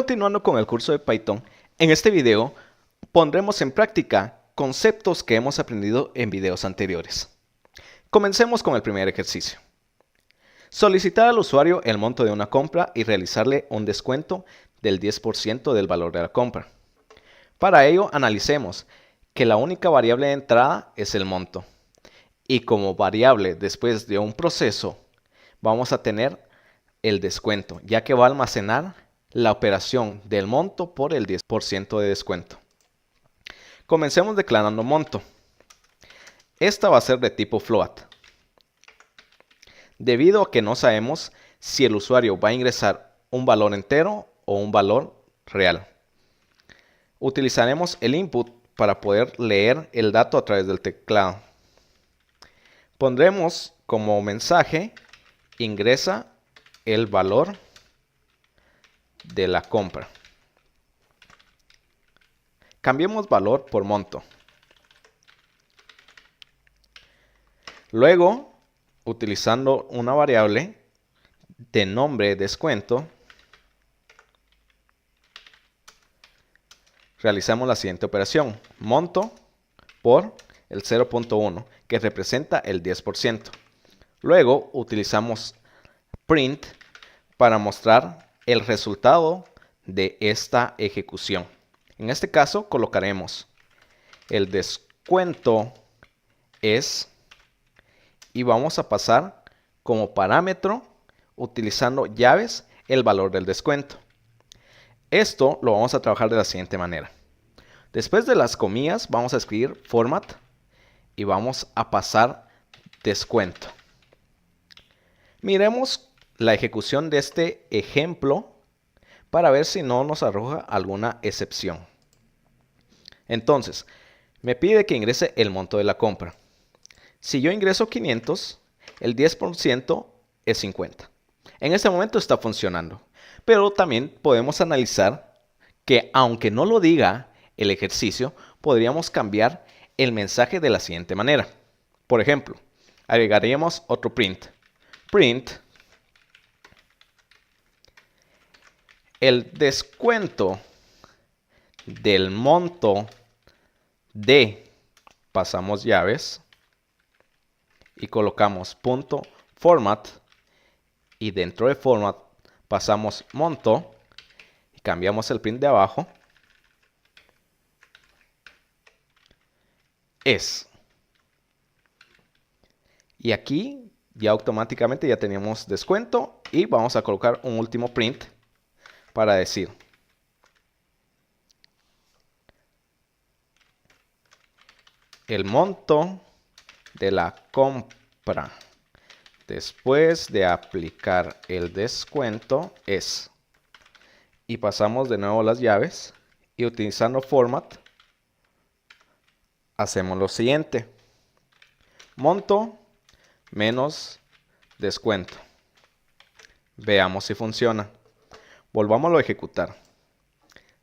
Continuando con el curso de Python, en este video pondremos en práctica conceptos que hemos aprendido en videos anteriores. Comencemos con el primer ejercicio. Solicitar al usuario el monto de una compra y realizarle un descuento del 10% del valor de la compra. Para ello, analicemos que la única variable de entrada es el monto. Y como variable después de un proceso, vamos a tener el descuento, ya que va a almacenar la operación del monto por el 10% de descuento. Comencemos declarando monto. Esta va a ser de tipo float. Debido a que no sabemos si el usuario va a ingresar un valor entero o un valor real. Utilizaremos el input para poder leer el dato a través del teclado. Pondremos como mensaje: ingresa el valor de la compra. Cambiemos valor por monto. Luego, utilizando una variable de nombre descuento, realizamos la siguiente operación: monto por el 0.1, que representa el 10%. Luego utilizamos print para mostrar el resultado de esta ejecución. En este caso colocaremos el descuento es, y vamos a pasar como parámetro, utilizando llaves, el valor del descuento. Esto lo vamos a trabajar de la siguiente manera. Después de las comillas vamos a escribir format y vamos a pasar descuento. Miremos la ejecución de este ejemplo para ver si no nos arroja alguna excepción. Entonces, me pide que ingrese el monto de la compra. Si yo ingreso 500, el 10% es 50. En este momento está funcionando. Pero también podemos analizar que, aunque no lo diga el ejercicio, podríamos cambiar el mensaje de la siguiente manera. Por ejemplo, agregaríamos otro print. Print el descuento del monto de, pasamos llaves y colocamos punto format, y dentro de format pasamos monto y cambiamos el print de abajo, es. Y aquí ya automáticamente ya tenemos descuento y vamos a colocar un último print para decir: el monto de la compra después de aplicar el descuento es. Y pasamos de nuevo las llaves y utilizando format hacemos lo siguiente: monto menos descuento. Veamos si funciona. Volvámoslo a ejecutar.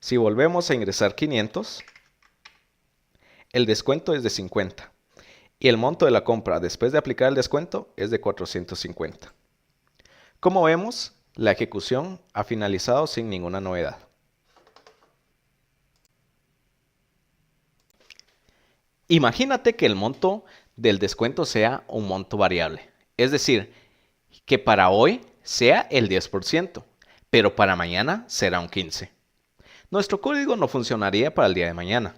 Si volvemos a ingresar 500, el descuento es de 50. Y el monto de la compra después de aplicar el descuento es de 450. Como vemos, la ejecución ha finalizado sin ninguna novedad. Imagínate que el monto del descuento sea un monto variable. Es decir, que para hoy sea el 10%, pero para mañana será un 15%. Nuestro código no funcionaría para el día de mañana,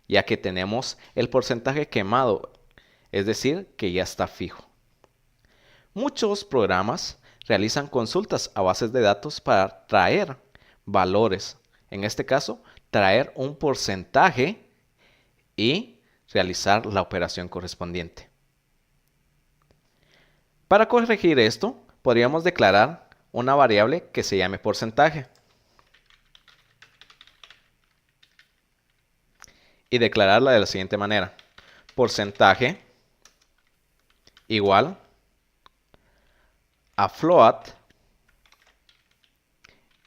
ya que tenemos el porcentaje quemado, es decir, que ya está fijo. Muchos programas realizan consultas a bases de datos para traer valores. En este caso, traer un porcentaje y realizar la operación correspondiente. Para corregir esto, podríamos declarar una variable que se llame porcentaje. Y declararla de la siguiente manera: porcentaje igual a float,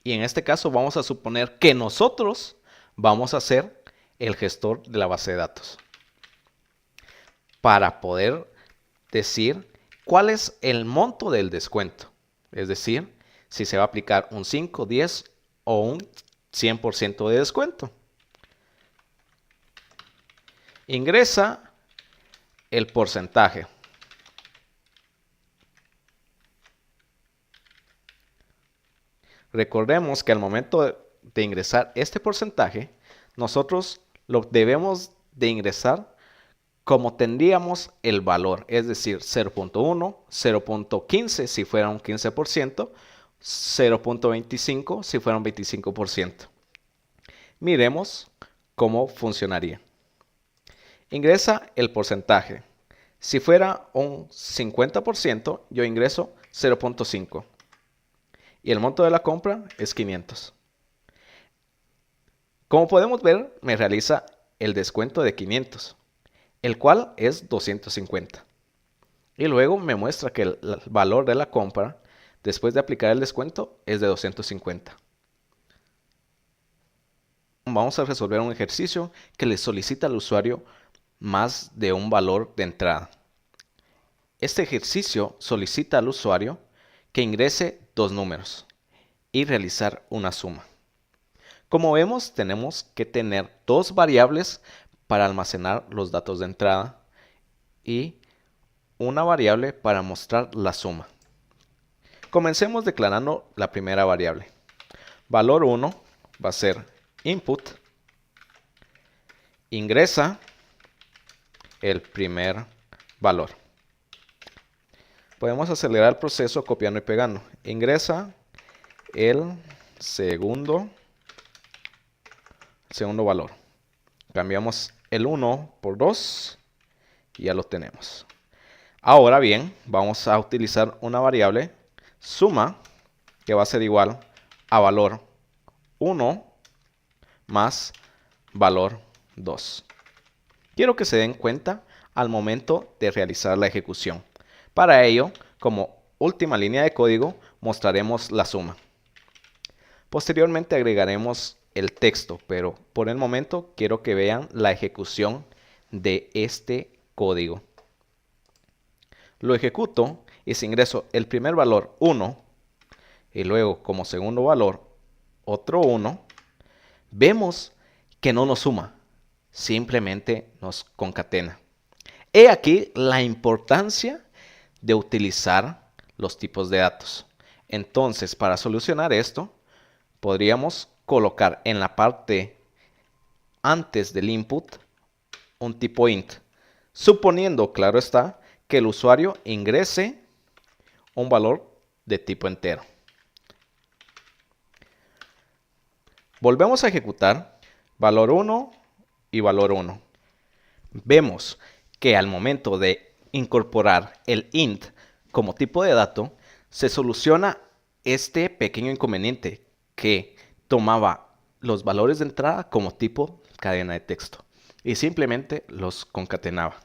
y en este caso vamos a suponer que nosotros vamos a ser el gestor de la base de datos para poder decir cuál es el monto del descuento, es decir, si se va a aplicar un 5, 10 o un 100% de descuento. Ingresa el porcentaje. Recordemos que al momento de ingresar este porcentaje, nosotros lo debemos de ingresar como tendríamos el valor, es decir, 0.1, 0.15 si fuera un 15%, 0.25 si fuera un 25%. Miremos cómo funcionaría. Ingresa el porcentaje. Si fuera un 50%, yo ingreso 0.5. Y el monto de la compra es 500. Como podemos ver, me realiza el descuento de 500, el cual es 250. Y luego me muestra que el valor de la compra, después de aplicar el descuento, es de 250. Vamos a resolver un ejercicio que le solicita al usuario más de un valor de entrada. Este ejercicio solicita al usuario que ingrese dos números y realizar una suma. Como vemos, tenemos que tener dos variables para almacenar los datos de entrada y una variable para mostrar la suma. Comencemos declarando la primera variable. Valor 1 va a ser input. Ingresa el primer valor. Podemos acelerar el proceso copiando y pegando. Ingresa el segundo valor. Cambiamos el 1 por 2 y ya lo tenemos. Ahora bien, vamos a utilizar una variable suma que va a ser igual a valor 1 más valor 2. Quiero que se den cuenta al momento de realizar la ejecución. Para ello, como última línea de código, mostraremos la suma. Posteriormente agregaremos el texto, pero por el momento quiero que vean la ejecución de este código. Lo ejecuto y si ingreso el primer valor 1 y luego como segundo valor otro 1, vemos que no nos suma, simplemente nos concatena. He aquí la importancia de utilizar los tipos de datos. Entonces, para solucionar esto, podríamos colocar en la parte antes del input un tipo int, suponiendo, claro está, que el usuario ingrese un valor de tipo entero. Volvemos a ejecutar valor 1 y valor 1. Vemos que al momento de incorporar el int como tipo de dato, se soluciona este pequeño inconveniente que tomaba los valores de entrada como tipo cadena de texto y simplemente los concatenaba.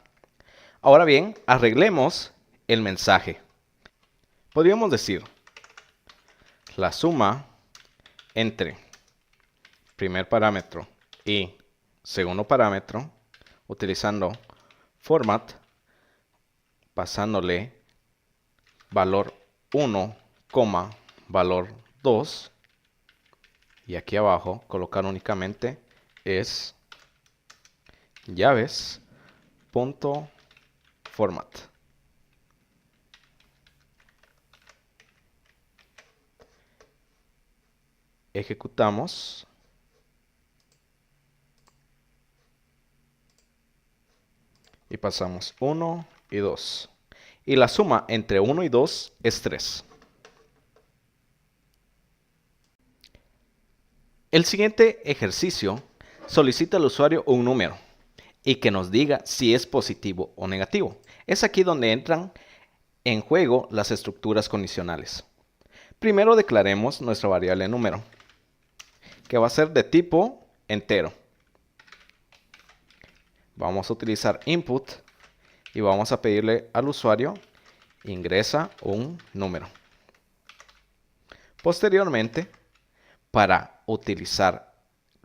Ahora bien, arreglemos el mensaje. Podríamos decir la suma entre primer parámetro y segundo parámetro utilizando format, pasándole valor 1, valor 2 y aquí abajo colocar únicamente es llaves.format. Ejecutamos y pasamos 1 y 2 y la suma entre 1 y 2 es 3. El siguiente ejercicio solicita al usuario un número y que nos diga si es positivo o negativo. Es aquí donde entran en juego las estructuras condicionales. Primero declaremos nuestra variable número, que va a ser de tipo entero. Vamos a utilizar input y vamos a pedirle al usuario ingresa un número. Posteriormente, para utilizar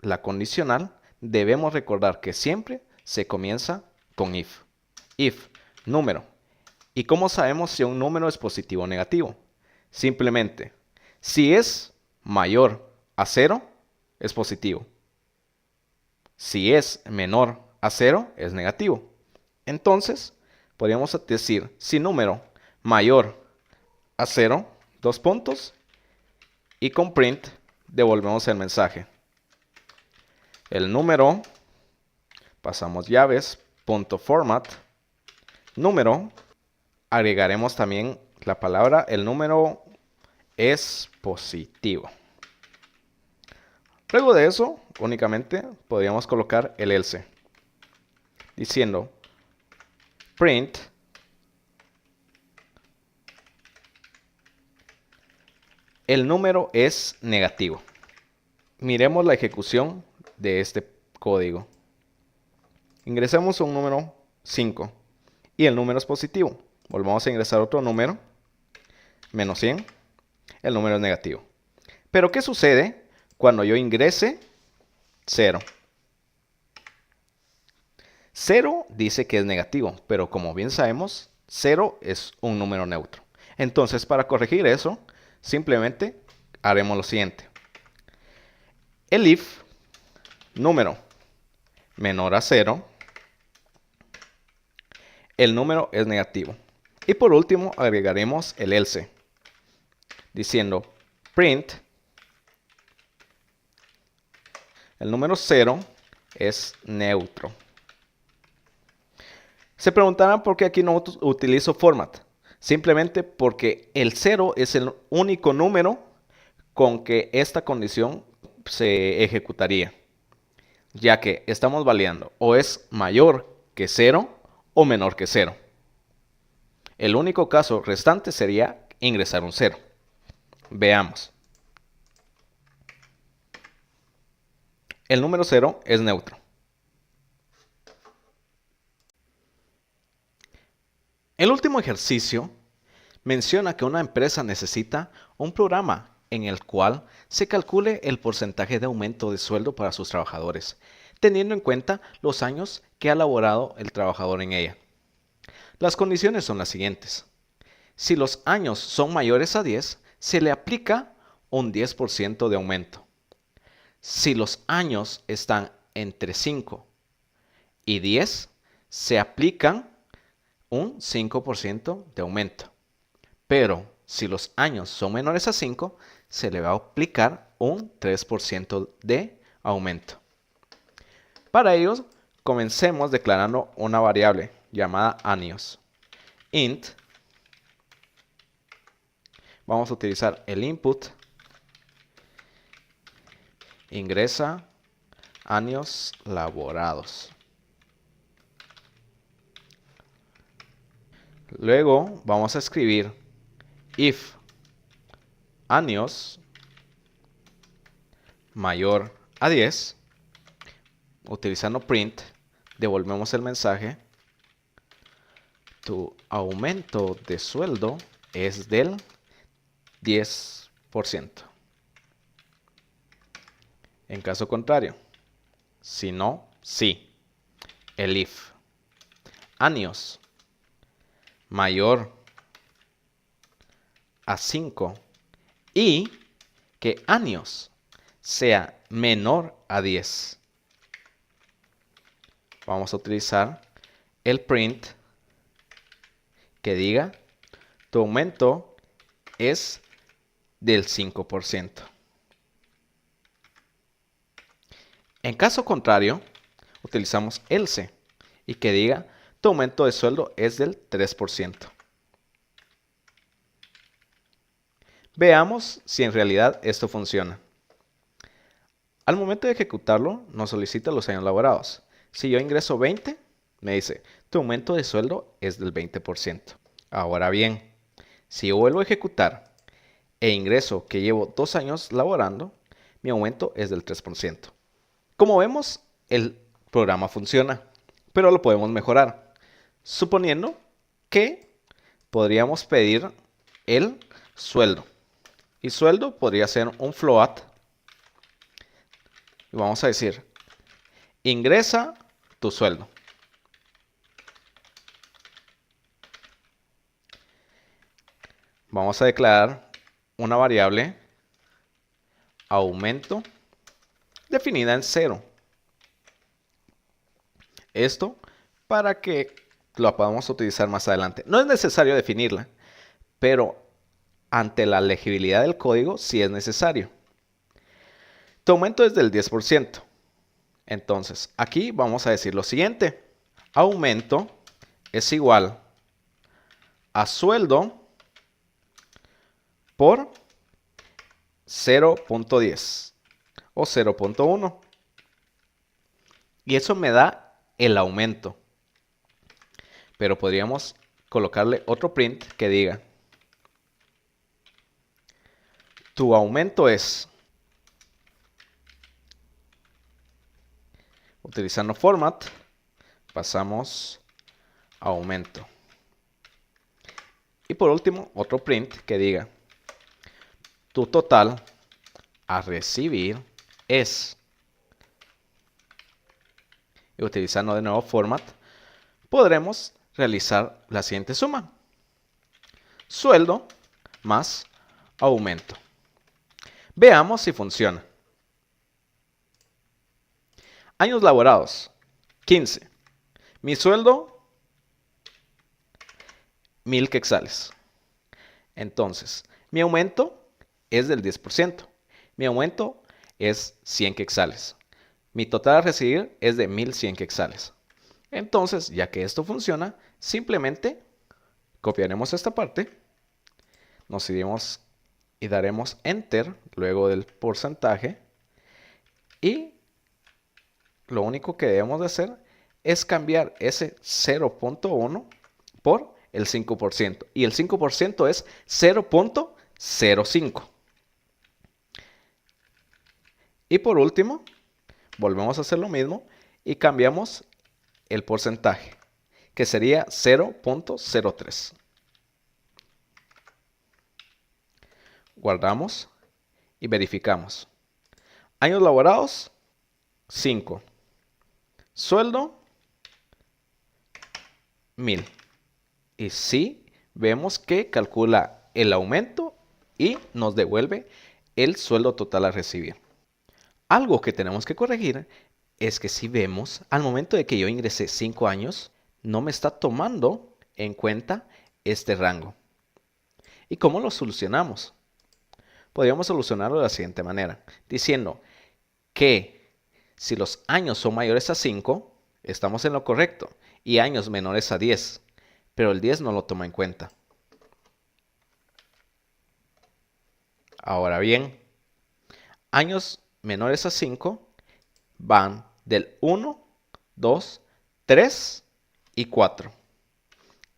la condicional, debemos recordar que siempre se comienza con if. If, número. ¿Y cómo sabemos si un número es positivo o negativo? Simplemente, si es mayor a 0, es positivo. Si es menor a 0, es negativo. Entonces, podríamos decir, si número mayor a 0, dos puntos, y con print devolvemos el mensaje. El número, pasamos llaves, punto format, número, agregaremos también la palabra, el número es positivo. Luego de eso, únicamente podríamos colocar el else, diciendo print el número es negativo. Miremos la ejecución de este código. Ingresamos un número 5 y el número es positivo. Volvamos a ingresar otro número, menos 100, el número es negativo. Pero ¿qué sucede cuando yo ingrese 0? 0 dice que es negativo, pero como bien sabemos, 0 es un número neutro. Entonces, para corregir eso, simplemente haremos lo siguiente. El if número menor a 0, el número es negativo. Y por último, agregaremos el else, diciendo print el número 0 es neutro. Se preguntarán por qué aquí no utilizo format. Simplemente porque el 0 es el único número con que esta condición se ejecutaría, ya que estamos validando o es mayor que 0 o menor que 0. El único caso restante sería ingresar un 0. Veamos. El número 0 es neutro. El último ejercicio menciona que una empresa necesita un programa en el cual se calcule el porcentaje de aumento de sueldo para sus trabajadores, teniendo en cuenta los años que ha laborado el trabajador en ella. Las condiciones son las siguientes. Si los años son mayores a 10, se le aplica un 10% de aumento. Si los años están entre 5 y 10, se aplican un 5% de aumento. Pero si los años son menores a 5, se le va a aplicar un 3% de aumento. Para ello, comencemos declarando una variable llamada años. Int. Vamos a utilizar el input. Ingresa años laborados. Luego vamos a escribir if años mayor a 10, utilizando print, devolvemos el mensaje, tu aumento de sueldo es del 10%. En caso contrario, si no, sí. El if años mayor a 5 y que años sea menor a 10. Vamos a utilizar el print que diga tu aumento es del 5%. En caso contrario, utilizamos else y que diga tu aumento de sueldo es del 3%. Veamos si en realidad esto funciona. Al momento de ejecutarlo, nos solicita los años laborados. Si yo ingreso 20, me dice, tu aumento de sueldo es del 20%. Ahora bien, si yo vuelvo a ejecutar e ingreso que llevo 2 años laborando, mi aumento es del 3%. Como vemos, el programa funciona, pero lo podemos mejorar, suponiendo que podríamos pedir el sueldo. Y sueldo podría ser un float. Y vamos a decir, ingresa tu sueldo. Vamos a declarar una variable aumento definida en 0. Esto para que lo podamos utilizar más adelante. No es necesario definirla, pero ante la legibilidad del código sí es necesario. Tu aumento es del 10%. Entonces, aquí vamos a decir lo siguiente. Aumento es igual a sueldo por 0.10 o 0.1. Y eso me da el aumento. Pero podríamos colocarle otro print que diga: tu aumento es, utilizando format, pasamos a aumento. Y por último, otro print que diga: tu total a recibir es. Y utilizando de nuevo format, podremos realizar la siguiente suma: sueldo más aumento. Veamos si funciona. Años laborados, 15. Mi sueldo, 1000 quetzales. Entonces, mi aumento es del 10%. Mi aumento es 100 quetzales. Mi total a recibir es de 1100 quetzales. Entonces, ya que esto funciona, simplemente copiaremos esta parte, nos iremos y daremos Enter luego del porcentaje, y lo único que debemos de hacer es cambiar ese 0.1 por el 5%, y el 5% es 0.05. Y por último, volvemos a hacer lo mismo y cambiamos el porcentaje, que sería 0.03. Guardamos y verificamos. Años laborados, 5. Sueldo, 1000. Y sí, vemos que calcula el aumento y nos devuelve el sueldo total a recibir. Algo que tenemos que corregir es que si vemos, al momento de que yo ingresé 5 años, no me está tomando en cuenta este rango. ¿Y cómo lo solucionamos? Podríamos solucionarlo de la siguiente manera, diciendo que si los años son mayores a 5, estamos en lo correcto, y años menores a 10, pero el 10 no lo toma en cuenta. Ahora bien, años menores a 5 van del 1, 2, 3 y 4.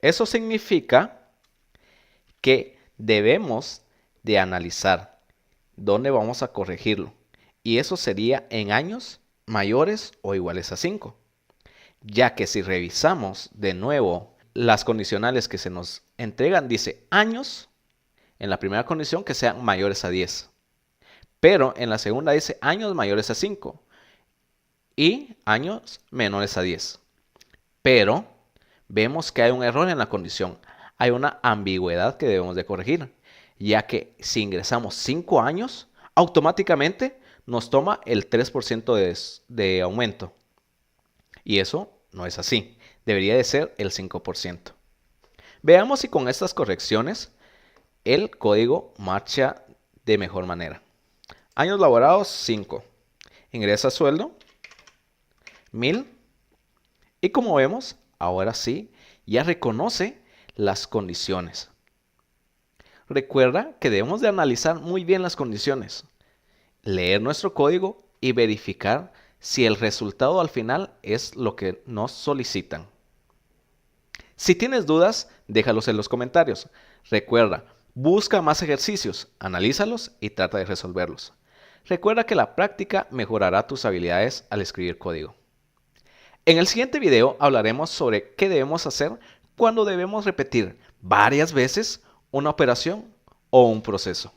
Eso significa que debemos de analizar dónde vamos a corregirlo. Y eso sería en años mayores o iguales a 5. Ya que si revisamos de nuevo las condicionales que se nos entregan, dice años, en la primera condición que sean mayores a 10. Pero en la segunda dice años mayores a 5 y años menores a 10. Pero vemos que hay un error en la condición. Hay una ambigüedad que debemos de corregir, ya que si ingresamos 5 años, automáticamente nos toma el 3% de aumento. Y eso no es así. Debería de ser el 5%. Veamos si con estas correcciones el código marcha de mejor manera. Años laborados, 5. Ingresa sueldo, 1000. Y como vemos, ahora sí, ya reconoce las condiciones. Recuerda que debemos de analizar muy bien las condiciones, leer nuestro código y verificar si el resultado al final es lo que nos solicitan. Si tienes dudas, déjalos en los comentarios. Recuerda, busca más ejercicios, analízalos y trata de resolverlos. Recuerda que la práctica mejorará tus habilidades al escribir código. En el siguiente video hablaremos sobre qué debemos hacer cuando debemos repetir varias veces una operación o un proceso.